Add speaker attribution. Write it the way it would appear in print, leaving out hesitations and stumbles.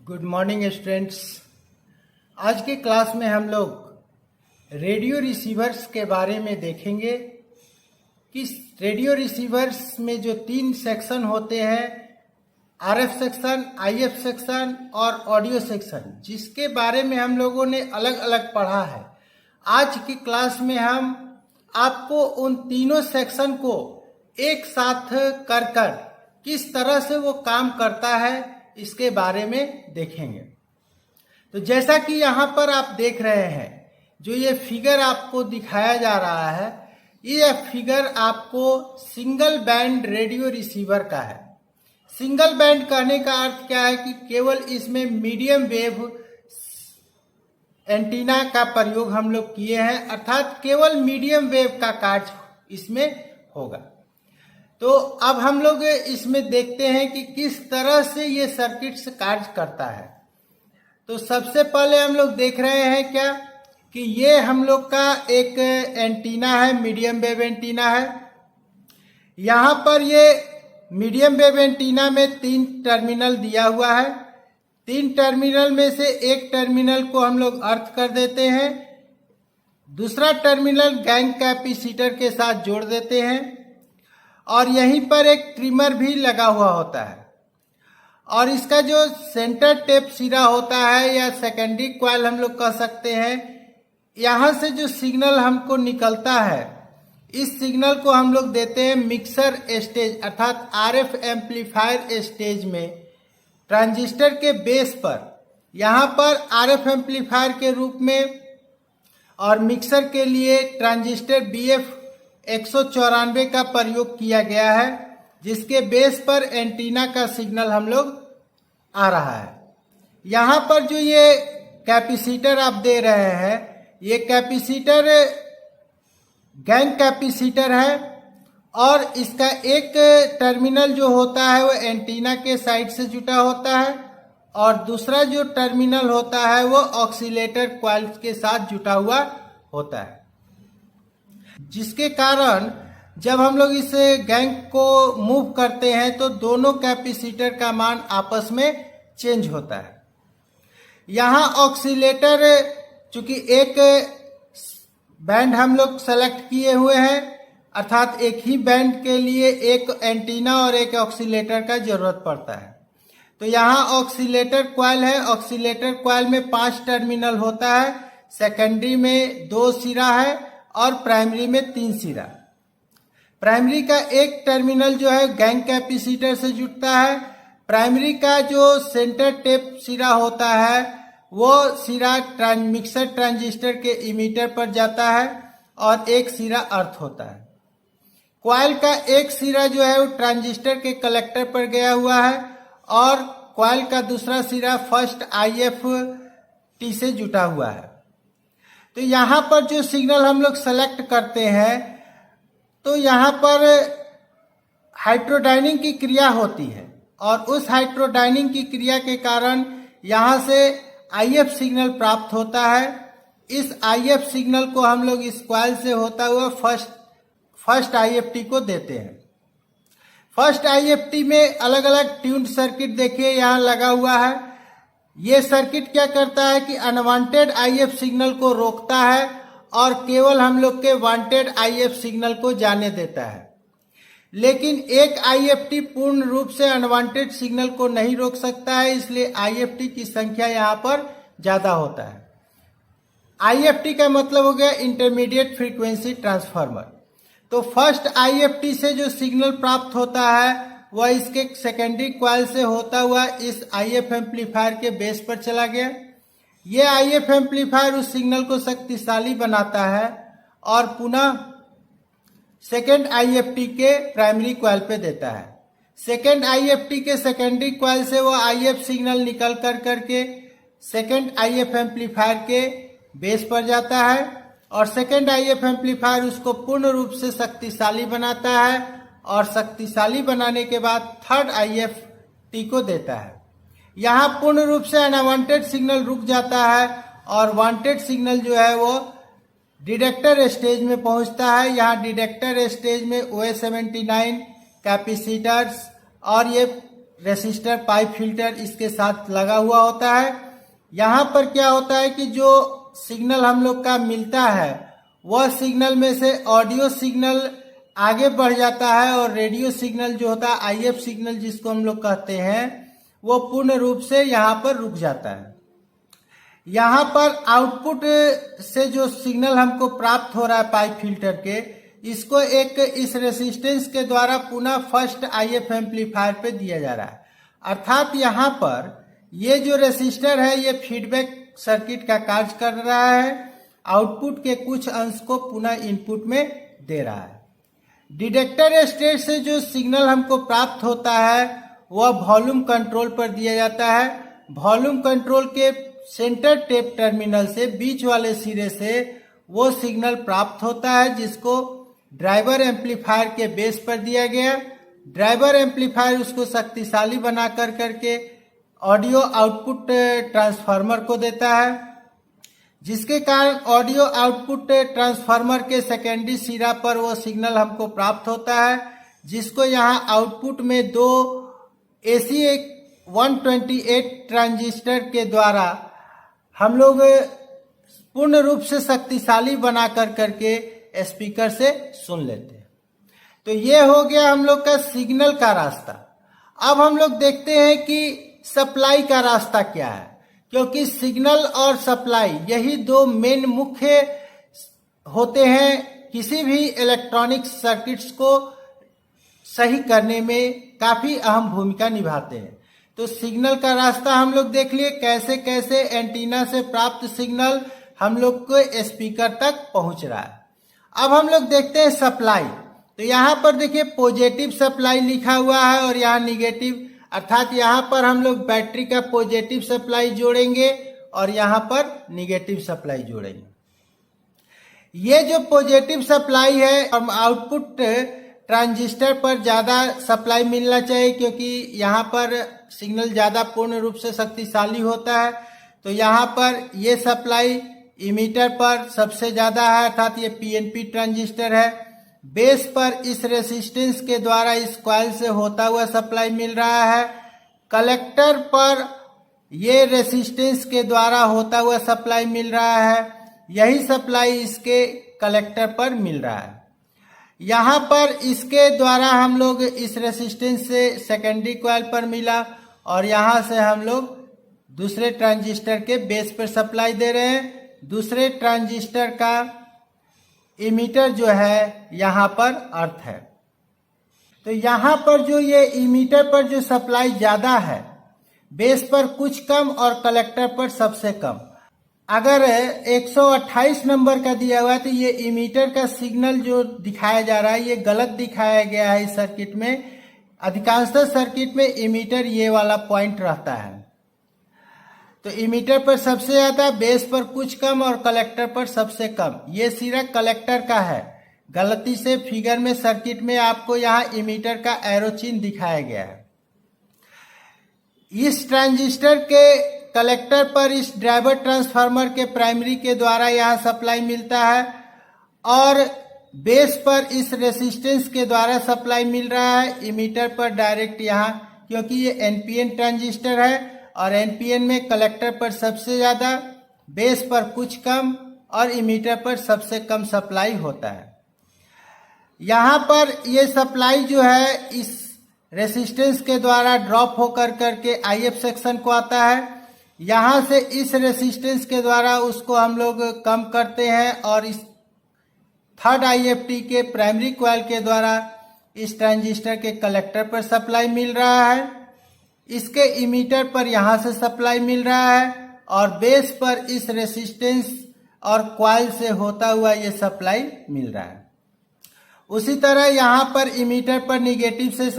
Speaker 1: Good morning students. आज के class में हम लोग रेडियो रिसीवर्स के बारे में देखेंगे कि रेडियो रिसीवर्स में जो 3 सेक्शन होते हैं, आरएफ सेक्शन, आईएफ सेक्शन और ऑडियो सेक्शन, जिसके बारे में हम लोगों ने अलग अलग पढ़ा है। आज की क्लास में हम आपको उन तीनों सेक्शन को एक साथ कर किस तरह से वो काम करता है इसके बारे में देखेंगे। तो जैसा कि यहाँ पर आप देख रहे हैं, जो ये फिगर आपको दिखाया जा रहा है, ये फिगर आपको सिंगल बैंड रेडियो रिसीवर का है। सिंगल बैंड कहने का अर्थ क्या है कि केवल इसमें मीडियम वेव एंटीना का प्रयोग हम लोग किए हैं, अर्थात केवल मीडियम वेव का कार्य इसमें होगा। तो अब हम लोग इसमें देखते हैं कि किस तरह से ये सर्किट कार्य करता है। तो सबसे पहले हम लोग देख रहे हैं क्या कि ये हम लोग का एक एंटीना है, मीडियम वेव एंटीना है। यहाँ पर ये मीडियम वेव एंटीना में 3 टर्मिनल दिया हुआ है। 3 टर्मिनल में से एक टर्मिनल को हम लोग अर्थ कर देते हैं, दूसरा टर्मिनल गैंग कैपेसिटर के साथ जोड़ देते हैं और यहीं पर एक ट्रिमर भी लगा हुआ होता है। और इसका जो सेंटर टेप सिरा होता है या सेकेंडरी कॉइल हम लोग कह सकते हैं, यहाँ से जो सिग्नल हमको निकलता है, इस सिग्नल को हम लोग देते हैं मिक्सर स्टेज अर्थात आरएफ एम्पलीफायर स्टेज में ट्रांजिस्टर के बेस पर। यहाँ पर आरएफ एम्पलीफायर के रूप में और मिक्सर के लिए ट्रांजिस्टर BF 194 का प्रयोग किया गया है, जिसके बेस पर एंटीना का सिग्नल हम लोग आ रहा है। यहाँ पर जो ये कैपेसिटर आप दे रहे हैं, ये कैपेसिटर गैंग कैपेसिटर है और इसका एक टर्मिनल जो होता है वो एंटीना के साइड से जुटा होता है और दूसरा जो टर्मिनल होता है वो ऑक्सीलेटर कॉइल के साथ जुटा हुआ होता है, जिसके कारण जब हम लोग इस गैंग को मूव करते हैं तो दोनों कैपेसिटर का मान आपस में चेंज होता है। यहाँ ऑक्सीलेटर, चूंकि एक बैंड हम लोग सेलेक्ट किए हुए हैं, अर्थात एक ही बैंड के लिए एक एंटीना और एक ऑक्सीलेटर का जरूरत पड़ता है। तो यहाँ ऑक्सीलेटर कॉइल है। ऑक्सीलेटर कॉइल में 5 टर्मिनल होता है, सेकेंडरी में 2 सिरा है और प्राइमरी में 3 सिरा। प्राइमरी का एक टर्मिनल जो है गैंग कैपेसिटर से जुड़ता है। प्राइमरी का जो सेंटर टेप सिरा होता है वो सिरा मिक्सर ट्रांजिस्टर के इमीटर पर जाता है और एक सिरा अर्थ होता है। कॉइल का एक सिरा जो है वो ट्रांजिस्टर के कलेक्टर पर गया हुआ है और कॉइल का दूसरा सिरा फर्स्ट IFT से जुटा हुआ है। तो यहाँ पर जो सिग्नल हम लोग सेलेक्ट करते हैं, तो यहाँ पर हाइड्रोडाइनिंग की क्रिया होती है और उस हाइड्रोडाइनिंग की क्रिया के कारण यहाँ से IF सिग्नल प्राप्त होता है। इस IF सिग्नल को हम लोग इस कॉइल से होता हुआ फर्स्ट IFT को देते हैं। फर्स्ट IFT में अलग अलग ट्यून्ड सर्किट देखिए यहाँ लगा हुआ है। ये सर्किट क्या करता है कि अनवांटेड IF सिग्नल को रोकता है और केवल हम लोग के वांटेड IF सिग्नल को जाने देता है। लेकिन एक IFT पूर्ण रूप से अनवांटेड सिग्नल को नहीं रोक सकता है, इसलिए IFT की संख्या यहाँ पर ज्यादा होता है। IFT का मतलब हो गया इंटरमीडिएट फ्रीक्वेंसी ट्रांसफार्मर। तो फर्स्ट IFT से जो सिग्नल प्राप्त होता है वह इसके सेकेंडरी कॉइल से होता हुआ इस IF एम्पलीफायर के बेस पर चला गया। ये IF एम्पलीफायर उस सिग्नल को शक्तिशाली बनाता है और पुनः सेकेंड IFT के प्राइमरी कॉइल पे देता है। सेकेंड IFT के सेकेंडरी कॉइल से वो IF सिग्नल निकल करके सेकेंड IF एम्पलीफायर के बेस पर जाता है और सेकेंड IF एम्पलीफायर उसको पूर्ण रूप से शक्तिशाली बनाता है और शक्तिशाली बनाने के बाद थर्ड IFT को देता है। यहाँ पूर्ण रूप से अनवांटेड सिग्नल रुक जाता है और वांटेड सिग्नल जो है वो डिटेक्टर स्टेज में पहुंचता है। यहाँ डिटेक्टर स्टेज में OA79 कैपेसिटर्स और ये रेसिस्टर पाइप फिल्टर इसके साथ लगा हुआ होता है। यहाँ पर क्या होता है कि जो सिग्नल हम लोग का मिलता है वह सिग्नल में से ऑडियो सिग्नल आगे बढ़ जाता है और रेडियो सिग्नल जो होता है IF सिग्नल जिसको हम लोग कहते हैं वो पूर्ण रूप से यहाँ पर रुक जाता है। यहाँ पर आउटपुट से जो सिग्नल हमको प्राप्त हो रहा है पाइप फिल्टर के, इसको एक इस रेसिस्टेंस के द्वारा पुनः फर्स्ट IF एम्पलीफायर पे दिया जा रहा है। अर्थात यहाँ पर ये जो रेसिस्टर है ये फीडबैक सर्किट का कार्य कर रहा है, आउटपुट के कुछ अंश को पुनः इनपुट में दे रहा है। डिटेक्टर स्टेट से जो सिग्नल हमको प्राप्त होता है वह वॉल्यूम कंट्रोल पर दिया जाता है। वॉल्यूम कंट्रोल के सेंटर टेप टर्मिनल से बीच वाले सिरे से वो सिग्नल प्राप्त होता है जिसको ड्राइवर एम्पलीफायर के बेस पर दिया गया। ड्राइवर एम्पलीफायर उसको शक्तिशाली बना करके ऑडियो आउटपुट ट्रांसफार्मर को देता है, जिसके कारण ऑडियो आउटपुट ट्रांसफार्मर के सेकेंडरी सिरा पर वो सिग्नल हमको प्राप्त होता है, जिसको यहाँ आउटपुट में दो AC 128 ट्रांजिस्टर के द्वारा हम लोग पूर्ण रूप से शक्तिशाली बना करके स्पीकर से सुन लेते हैं। तो ये हो गया हम लोग का सिग्नल का रास्ता। अब हम लोग देखते हैं कि सप्लाई का रास्ता क्या है, क्योंकि सिग्नल और सप्लाई यही दो मेन मुख्य होते हैं, किसी भी इलेक्ट्रॉनिक सर्किट्स को सही करने में काफी अहम भूमिका निभाते हैं। तो सिग्नल का रास्ता हम लोग देख लिए, कैसे कैसे एंटीना से प्राप्त सिग्नल हम लोग को स्पीकर तक पहुंच रहा है। अब हम लोग देखते हैं सप्लाई। तो यहाँ पर देखिए पॉजिटिव सप्लाई लिखा हुआ है और यहाँ निगेटिव, अर्थात यहाँ पर हम लोग बैटरी का पॉजिटिव सप्लाई जोड़ेंगे और यहाँ पर निगेटिव सप्लाई जोड़ेंगे। ये जो पॉजिटिव सप्लाई है आउटपुट ट्रांजिस्टर पर ज्यादा सप्लाई मिलना चाहिए, क्योंकि यहाँ पर सिग्नल ज्यादा पूर्ण रूप से शक्तिशाली होता है। तो यहाँ पर ये सप्लाई इमीटर पर सबसे ज्यादा है, अर्थात ये PNP ट्रांजिस्टर है। बेस पर इस रेसिस्टेंस के द्वारा इस कॉइल से होता हुआ सप्लाई मिल रहा है। कलेक्टर पर ये रेसिस्टेंस के द्वारा होता हुआ सप्लाई मिल रहा है, यही सप्लाई इसके कलेक्टर पर मिल रहा है। यहाँ पर इसके द्वारा हम लोग इस रेसिस्टेंस से सेकेंडरी कॉइल पर मिला और यहाँ से हम लोग दूसरे ट्रांजिस्टर के बेस पर सप्लाई दे रहे हैं। दूसरे ट्रांजिस्टर का इमीटर जो है यहाँ पर अर्थ है। तो यहाँ पर जो ये इमीटर पर जो सप्लाई ज्यादा है, बेस पर कुछ कम और कलेक्टर पर सबसे कम। अगर 128 नंबर का दिया हुआ है तो ये इमीटर का सिग्नल जो दिखाया जा रहा है ये गलत दिखाया गया है इस सर्किट में। अधिकांशतः सर्किट में इमीटर ये वाला पॉइंट रहता है। तो इमीटर पर सबसे ज्यादा, बेस पर कुछ कम और कलेक्टर पर सबसे कम। ये सिरा कलेक्टर का है, गलती से फिगर में सर्किट में आपको यहाँ इमीटर का एरो चिन्ह दिखाया गया है। इस ट्रांजिस्टर के कलेक्टर पर इस ड्राइवर ट्रांसफार्मर के प्राइमरी के द्वारा यहाँ सप्लाई मिलता है और बेस पर इस रेसिस्टेंस के द्वारा सप्लाई मिल रहा है। इमीटर पर डायरेक्ट यहाँ, क्योंकि ये NPN ट्रांजिस्टर है और NPN में कलेक्टर पर सबसे ज्यादा, बेस पर कुछ कम और इमीटर पर सबसे कम सप्लाई होता है। यहाँ पर ये सप्लाई जो है इस रेसिस्टेंस के द्वारा ड्रॉप होकर करके IF सेक्शन को आता है। यहाँ से इस रेसिस्टेंस के द्वारा उसको हम लोग कम करते हैं और इस थर्ड IFT के प्राइमरी कॉइल के द्वारा इस ट्रांजिस्टर के कलेक्टर पर सप्लाई मिल रहा है। इसके इमीटर पर यहाँ से सप्लाई मिल रहा है और बेस पर इस रेसिस्टेंस और कॉइल से होता हुआ ये सप्लाई मिल रहा है। उसी तरह यहाँ पर इमीटर पर निगेटिव से